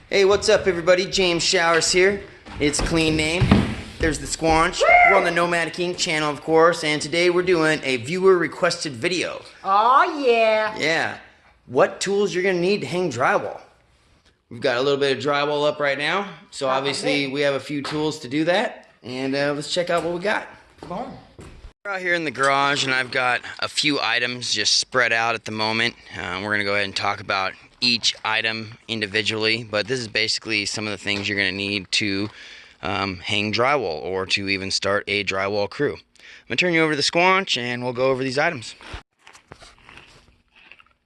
Hey, what's up everybody? James Showers here. It's clean name. There's the Squanch. We're on the Nomadic Inc. channel, of course, and today we're doing a viewer requested video. Oh yeah. Yeah. What tools you're gonna need to hang drywall. We've got a little bit of drywall up right now, so obviously we have a few tools to do that, and let's check out what we got. Come on. We're out here in the garage, and I've got a few items just spread out at the moment. We're going to go ahead and talk about each item individually, but this is basically some of the things you're going to need to hang drywall or to even start a drywall crew. I'm going to turn you over to the Squanch, and we'll go over these items.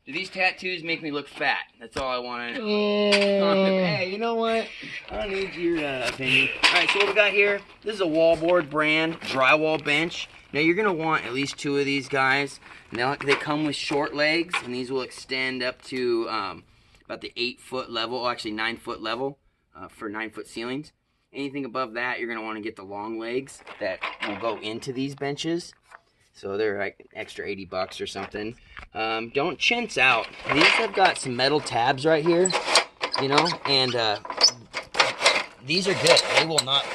Do these tattoos make me look fat? That's all I wanted. Hey, you know what? I don't need your opinion. Alright, so what we got here, this is a Wallboard brand drywall bench. Now you're going to want at least two of these guys. Now they come with short legs, and these will extend up to about the 8-foot level, actually 9-foot level for 9-foot ceilings. Anything above that, you're going to want to get the long legs that will go into these benches. So they're like an extra 80 bucks or something. Don't chintz out. These have got some metal tabs right here, you know, and these are good. They will not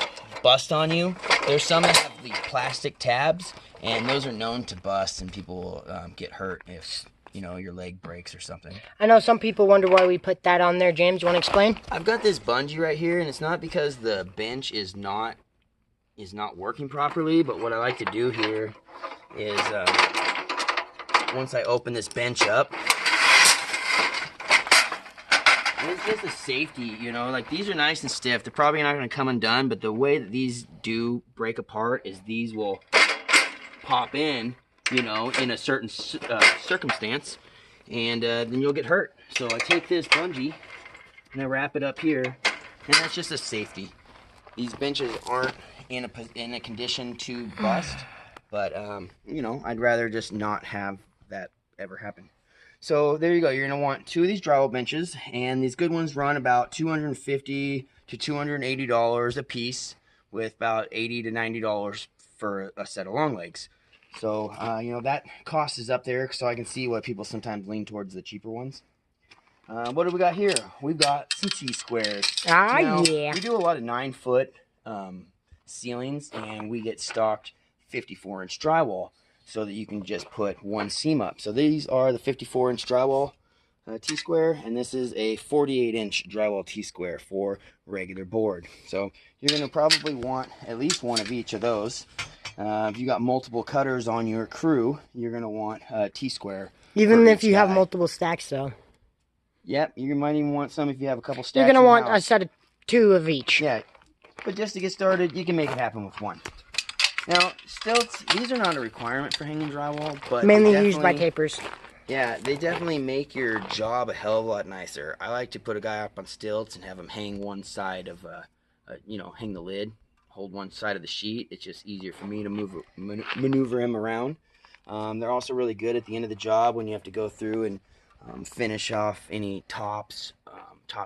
bust on you. There's some that have the plastic tabs, and those are known to bust, and people will get hurt if, you know, your leg breaks or something. I know some people wonder why we put that on there. James, you want to explain? I've got this bungee right here, and it's not because the bench is not working properly, but what I like to do here is once I open this bench up, it's just a safety, you know, like these are nice and stiff. They're probably not going to come undone, but the way that these do break apart is these will pop in, you know, in a certain circumstance, and then you'll get hurt. So I take this bungee and I wrap it up here, and that's just a safety. These benches aren't in a condition to bust, but you know, I'd rather just not have that ever happen. So there you go. You're gonna want two of these drywall benches, and these good ones run about $250 to $280 a piece, with about $80 to $90 for a set of long legs. So you know, that cost is up there, so I can see why people sometimes lean towards the cheaper ones. What do we got here? We've got some T-squares. Yeah. We do a lot of 9-foot ceilings, and we get stocked 54-inch drywall so that you can just put one seam up. So these are the 54-inch drywall T-square, and this is a 48-inch drywall T-square for regular board. So you're going to probably want at least one of each of those. If you got multiple cutters on your crew, you're going to want a T-square. Even if you have multiple stacks, though. Yep, you might even want some if you have a couple stacks. You're going to want a set of 2 of each. Yeah, but just to get started, you can make it happen with one. Now, stilts, these are not a requirement for hanging drywall, but mainly used by tapers. Yeah, they definitely make your job a hell of a lot nicer. I like to put a guy up on stilts and have him hang one side of, you know, hang the lid, hold one side of the sheet. It's just easier for me to maneuver him around. They're also really good at the end of the job when you have to go through and finish off any top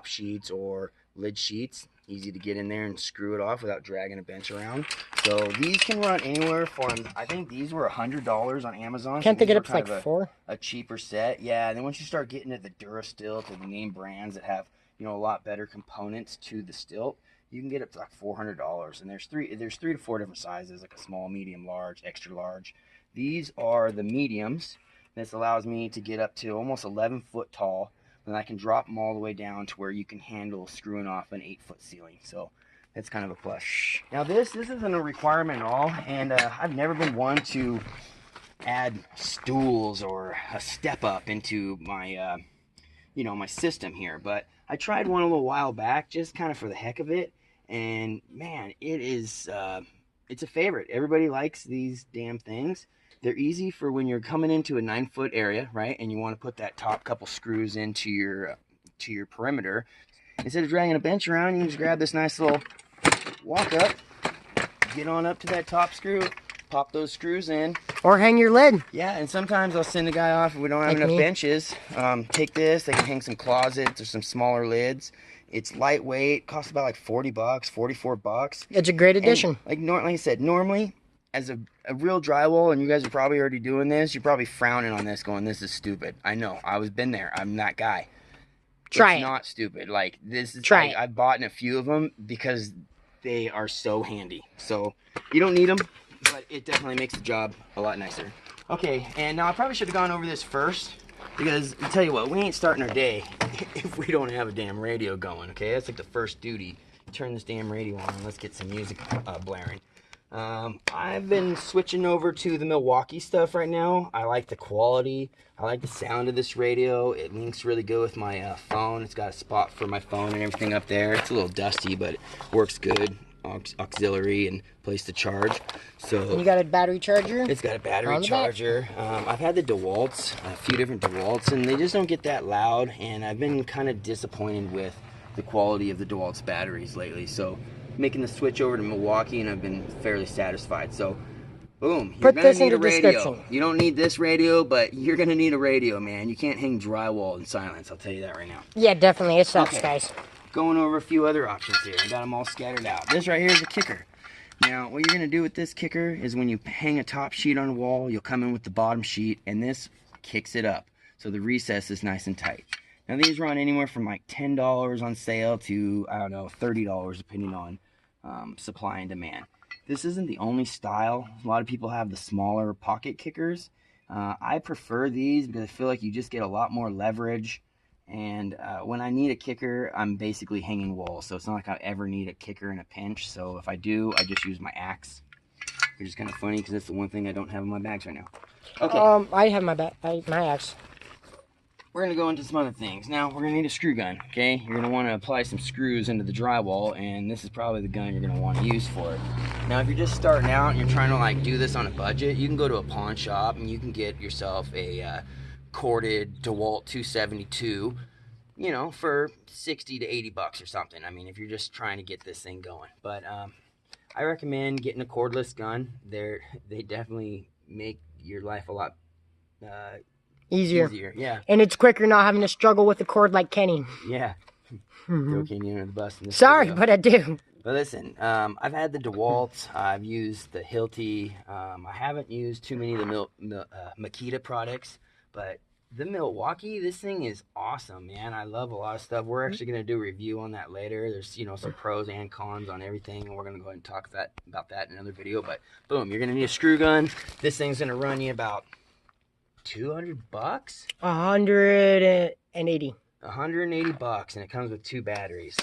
sheets or lid sheets. Easy to get in there and screw it off without dragging a bench around. So these can run anywhere from, I think these were $100 on Amazon. Can't they get up to like 4? A cheaper set, yeah. And then once you start getting to the Durastilt or the name brands that have, you know, a lot better components to the stilt, you can get up to like $400. And there's three to four different sizes, like a small, medium, large, extra large. These are the mediums. This allows me to get up to almost 11 foot tall. And I can drop them all the way down to where you can handle screwing off an 8-foot ceiling. So that's kind of a plus. Now this isn't a requirement at all, and I've never been one to add stools or a step up into my you know, my system here. But I tried one a little while back, just kind of for the heck of it, and man, it is it's a favorite. Everybody likes these damn things. They're easy for when you're coming into a 9-foot area, right? And you want to put that top couple screws into your perimeter. Instead of dragging a bench around, you can just grab this nice little walk up, get on up to that top screw, pop those screws in. Or hang your lid. Yeah, and sometimes I'll send a guy off if we don't have enough benches. Take this, they can hang some closets or some smaller lids. It's lightweight, costs about like 40 bucks, 44 bucks. It's a great addition. And like I said, normally, as a real drywall, and you guys are probably already doing this, you're probably frowning on this going, this is stupid. I know, I've been there, I'm that guy. Try it's it. not stupid. Like, this is, Try it. I've bought in a few of them because they are so handy. So you don't need them, but it definitely makes the job a lot nicer. Okay, and now I probably should have gone over this first, because I'll tell you what, we ain't starting our day if we don't have a damn radio going, okay? That's like the first duty. Turn this damn radio on and let's get some music blaring. I've been switching over to the Milwaukee stuff right now. I like the quality. I like the sound of this radio. It links really good with my phone. It's got a spot for my phone and everything up there. It's a little dusty, but it works good. Auxiliary and place to charge. So You got a battery charger? it's got a battery charger. I've had the DeWalt's, a few different DeWalt's, and they just don't get that loud, and I've been kind of disappointed with the quality of the DeWalt's batteries lately. So making the switch over to Milwaukee, and I've been fairly satisfied. So boom, you're gonna need a radio. You don't need this radio, but you're gonna need a radio, man. You can't hang drywall in silence, I'll tell you that right now. Yeah, definitely. It sucks, Okay. guys. Going over a few other options here. I got them all scattered out. This right here is a kicker. Now, what you're going to do with this kicker is when you hang a top sheet on a wall, you'll come in with the bottom sheet, and this kicks it up. So the recess is nice and tight. Now, these run anywhere from like $10 on sale to, I don't know, $30, depending on supply and demand. This isn't the only style. A lot of people have the smaller pocket kickers. I prefer these because I feel like you just get a lot more leverage. And when I need a kicker, I'm basically hanging walls, so it's not like I ever need a kicker in a pinch. So if I do, I just use my axe, which is kind of funny because that's the one thing I don't have in my bags right now. Okay. I have my axe. We're gonna go into some other things. Now we're gonna need a screw gun. Okay, you're gonna want to apply some screws into the drywall, and this is probably the gun you're gonna want to use for it. Now, if you're just starting out and you're trying to like do this on a budget, you can go to a pawn shop and you can get yourself a corded DeWalt 272, you know, for 60 to 80 bucks or something. I mean, if you're just trying to get this thing going. But I recommend getting a cordless gun. They definitely make your life a lot easier. Yeah. And it's quicker not having to struggle with the cord like Kenny. Yeah. Throw Kenny under the bus in this Sorry, video. but I do. But listen, I've had the DeWalt, I've used the Hilti, I haven't used too many of the Makita products, but the Milwaukee, this thing is awesome, man. I love a lot of stuff. We're actually going to do a review on that later. There's, you know, some pros and cons on everything, and we're going to go ahead and talk about that in another video. But boom, you're going to need a screw gun. This thing's going to run you about 200 bucks? 180. 180 bucks, and it comes with 2 batteries.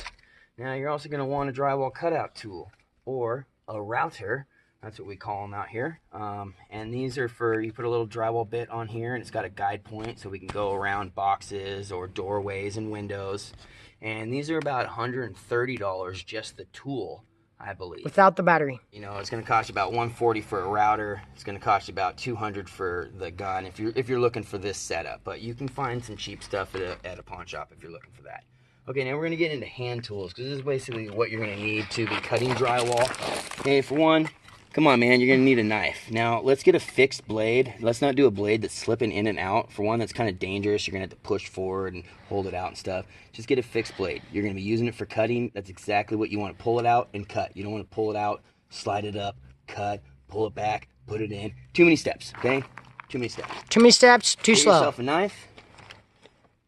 Now, you're also going to want a drywall cutout tool or a router. That's what we call them out here. And these are for, you put a little drywall bit on here, and it's got a guide point so we can go around boxes or doorways and windows. And these are about $130 just the tool, I believe. Without the battery. You know, it's going to cost you about $140 for a router. It's going to cost you about $200 for the gun if you're looking for this setup. But you can find some cheap stuff at a pawn shop if you're looking for that. Okay, now we're going to get into hand tools, because this is basically what you're going to need to be cutting drywall. Okay, for one, come on, man, you're going to need a knife. Now, let's get a fixed blade. Let's not do a blade that's slipping in and out. For one, that's kind of dangerous. You're going to have to push forward and hold it out and stuff. Just get a fixed blade. You're going to be using it for cutting. That's exactly what you want to pull it out and cut. You don't want to pull it out, slide it up, cut, pull it back, put it in. Too many steps, okay? Too many steps. Too many steps, too slow. Get yourself a knife.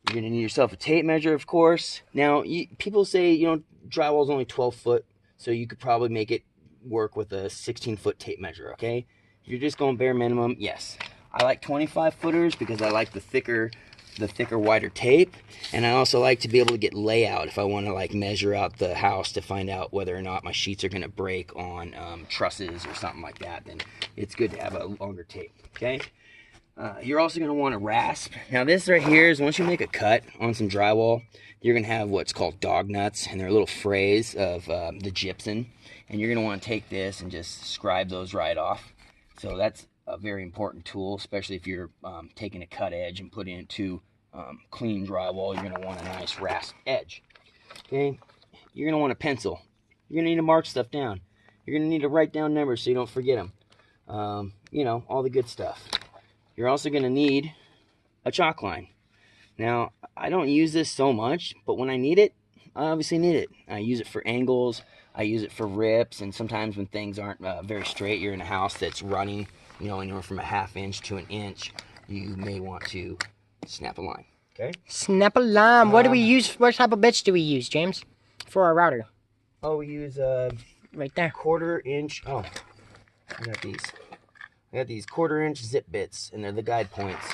You're going to need yourself a tape measure, of course. Now, people say, you know, drywall is only 12 foot, so you could probably make it work with a 16-foot tape measure, okay? If you're just going bare minimum, yes. I like 25 footers because I like the thicker, wider tape, and I also like to be able to get layout if I want to like measure out the house to find out whether or not my sheets are going to break on trusses or something like that. Then it's good to have a longer tape, okay? You're also going to want a rasp. Now this right here is, once you make a cut on some drywall, you're going to have what's called dog nuts, and they're little frays of the gypsum, and you're going to want to take this and just scribe those right off. So that's a very important tool, especially if you're taking a cut edge and putting it to clean drywall. You're going to want a nice rasp edge. Okay, you're going to want a pencil. You're going to need to mark stuff down. You're going to need to write down numbers so you don't forget them. You know, all the good stuff. You're also going to need a chalk line. Now, I don't use this so much, but when I need it, I obviously need it. I use it for angles, I use it for rips, and sometimes when things aren't very straight, you're in a house that's running, you know, anywhere from a 1/2 inch to 1 inch, you may want to snap a line, Okay. Snap a lime. What do we use? What type of bits do we use, James, for our router? Oh, we use right there. 1/4 inch. Oh, I got these. I got these 1/4 inch zip bits, and they're the guide points.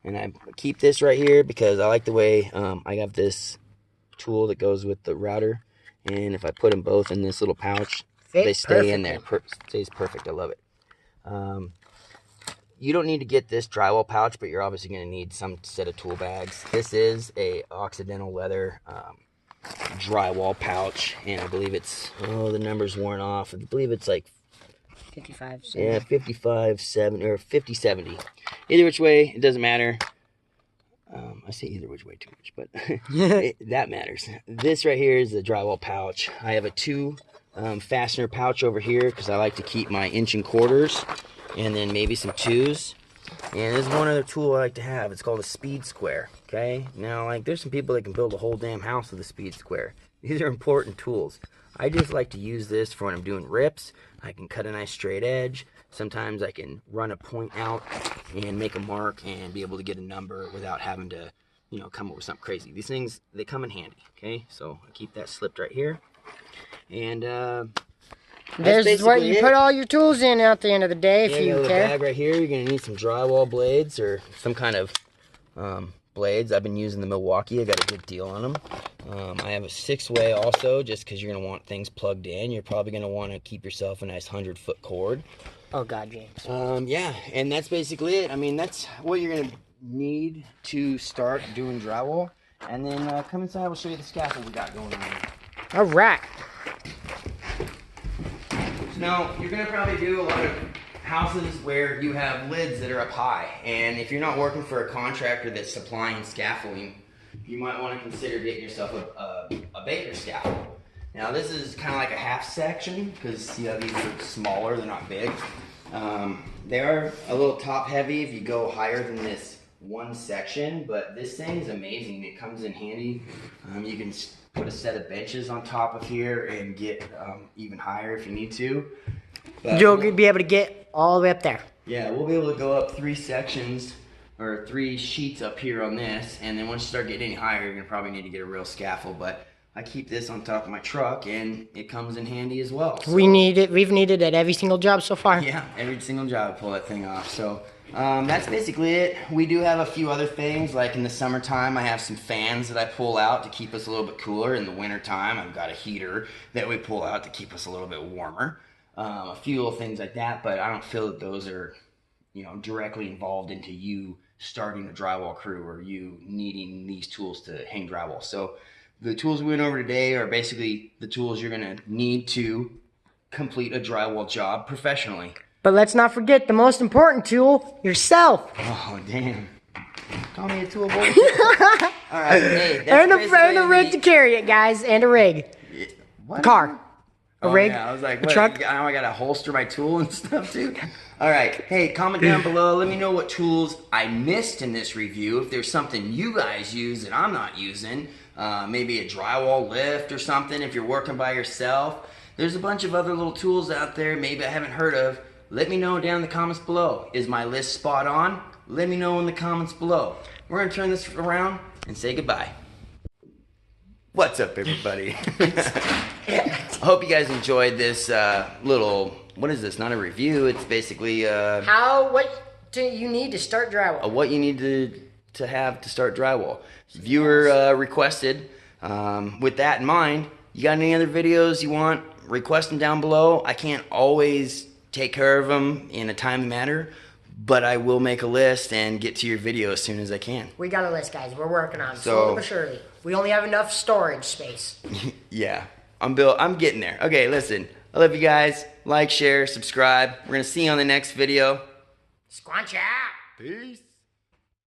And I keep this right here because I like the way I have this tool that goes with the router. And if I put them both in this little pouch, they stay in there. Stays perfect. I love it. You don't need to get this drywall pouch, but you're obviously going to need some set of tool bags. This is a Occidental leather drywall pouch, and I believe it's, the number's worn off. I believe it's like 55, 70. Yeah, 55, 70, or 50, 70. Either which way, it doesn't matter. I say either which way too much, but that matters. This right here is the drywall pouch. I have a 2 fastener pouch over here because I like to keep my 1.25 inch, and then maybe some 2s. And there's one other tool I like to have. It's called a speed square. Okay, now like there's some people that can build a whole damn house with a speed square. These are important tools. I just like to use this for when I'm doing rips. I can cut a nice straight edge. Sometimes I can run a point out and make a mark and be able to get a number without having to, come up with something crazy. These things, they come in handy, okay? So I keep that slipped right here. And there's what you put all your tools in at the end of the day, if you care. Bag right here. You're going to need some drywall blades or some kind of blades. I've been using the Milwaukee. I got a good deal on them. I have a 6-way also, just because you're going to want things plugged in. You're probably going to want to keep yourself a nice 100-foot cord. Oh, God, James. Yeah, and that's basically it. I mean, that's what you're going to need to start doing drywall. And then come inside, we'll show you the scaffold we got going on. All right. So now, you're going to probably do a lot of houses where you have lids that are up high. And if you're not working for a contractor that's supplying scaffolding, you might want to consider getting yourself a baker scaffold. Now this is kind of like a half section because these are smaller, they're not big. They are a little top heavy if you go higher than this one section, but this thing is amazing. It comes in handy. You can put a set of benches on top of here and get even higher if you need to. But you'll be able to get all the way up there. Yeah, we'll be able to go up 3 sections or 3 sheets up here on this, and then once you start getting any higher, you're gonna probably need to get a real scaffold. But I keep this on top of my truck, and it comes in handy as well. So, we've needed it at every single job so far. Yeah, every single job to pull that thing off. So that's basically it. We do have a few other things, like in the summertime, I have some fans that I pull out to keep us a little bit cooler. In the wintertime, I've got a heater that we pull out to keep us a little bit warmer. A few little things like that, but I don't feel that those are, directly involved into you starting a drywall crew or you needing these tools to hang drywall. So the tools we went over today are basically the tools you're going to need to complete a drywall job professionally. But let's not forget the most important tool, yourself. Oh, damn. Call me a tool boy. All right. Hey, and a rig to carry it, guys. And a rig. What? A car. A rig. Yeah, I was like, a truck. Now I got to holster my tool and stuff, too. All right. Hey, comment down below. Let me know what tools I missed in this review. If there's something you guys use that I'm not using. Maybe a drywall lift or something if you're working by yourself. There's a bunch of other little tools out there maybe I haven't heard of. Let me know down in the comments below. Is my list spot on? Let me know in the comments below. We're going to turn this around and say goodbye. What's up, everybody? I hope you guys enjoyed this little, what is this? Not a review. It's basically what do you need to start drywall? What you need to have to start drywall. Viewer requested. With that in mind, you got any other videos you want? Request them down below. I can't always take care of them in a timely manner, but I will make a list and get to your video as soon as I can. We got a list, guys. We're working on it, slowly but surely. We only have enough storage space. Yeah, I'm getting there. Okay, listen. I love you guys. Like, share, subscribe. We're gonna see you on the next video. Squanch out. Peace.